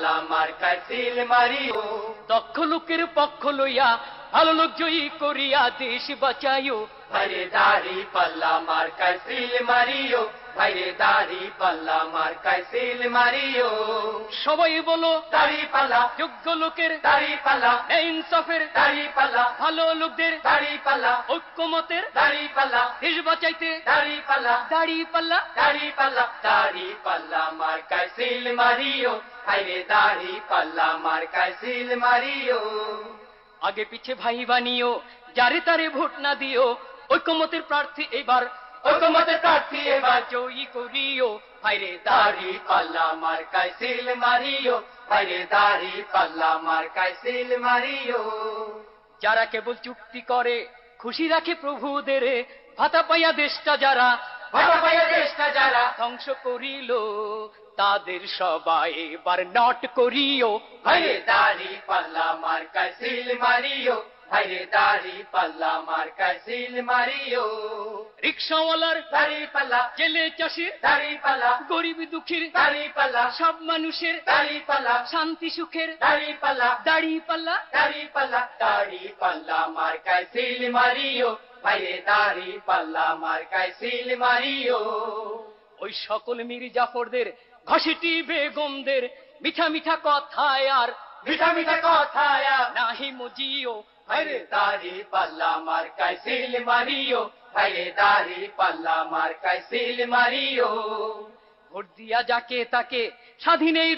পাল্লা মার্কায় seal Mario. দক্ষ লোকের পক্ষ লইয়া ভালো লোক জয়ী করিয়া দেশ বাঁচাইও। ভাইরে দাড়ি পাল্লা মার্কায় সিল মারিও, ভাইরে দাড়ি পাল্লা মার্কায় সিল মারিও। সবাই বলো দাড়ি পাল্লা, যোগ্য লোকের দাড়ি পাল্লা, ইনসাফের দাড়ি পাল্লা, ভালো লোকদের দাড়ি পাল্লা, ঐক্যমতের দাড়ি পাল্লা, দেশ বাঁচাইতে দাড়ি পাল্লা, দাড়ি পাল্লা। দাড়ি পাল্লা, দাড়ি পাল্লা মার্কায় সিল মারিও, ভাইরে দাড়ি পাল্লা মার্কায় সিল মারিও। আগে পিছে ভাই বানিও, যারে তারে ভোট না দিও, ঐক্যমতের প্রার্থী এবার ঐক্যমতের প্রার্থী এবার জয়ী করিও। ভাইরে দাড়ি পাল্লা মার্কায় সিল মারিও, ভাইরে দাড়ি পাল্লা মার্কায় সিল মারিও। যারা কেবল চুক্তি করে খুশি রাখে প্রভুদের, ভাতা পাইয়া দেশটা যারা ভাতা পাইয়া দেশটা যারা ধ্বংস করিল, তাদের সবাই এবার নট করিও। ভাইরে দাড়ি পাল্লা মার্কায় সিল মারিও, ভাইরে দাড়ি পাল্লা মার্কায় সিল মারিও। রিক্সাওয়ালার দাড়ি পাল্লা, জেলে চাষির দাড়ি পাল্লা, গরিব দুঃখীর দাড়ি পাল্লা, সব মানুষের দাড়ি পাল্লা, শান্তি সুখের দাড়ি পাল্লা, দাড়ি পাল্লা। দাড়ি পাল্লা, দাড়ি পাল্লা মার্কায় সিল মারিও, ভাইরে দাড়ি পাল্লা মার্কায় সিল মারিও। ওই সকল মীর জাফরদের ঘসেটি বেগমদের মিঠা মিঠা কথায় আর মিঠা মিঠা কথায় নাহি মজিও। ভাইরে দাড়ি পাল্লা মার্কায় সিল মারিও, ভাইরে দাড়ি পাল্লা মার্কায় সিল মারিও। ভোট দিয়া যাকে তাকে স্বাধীন এই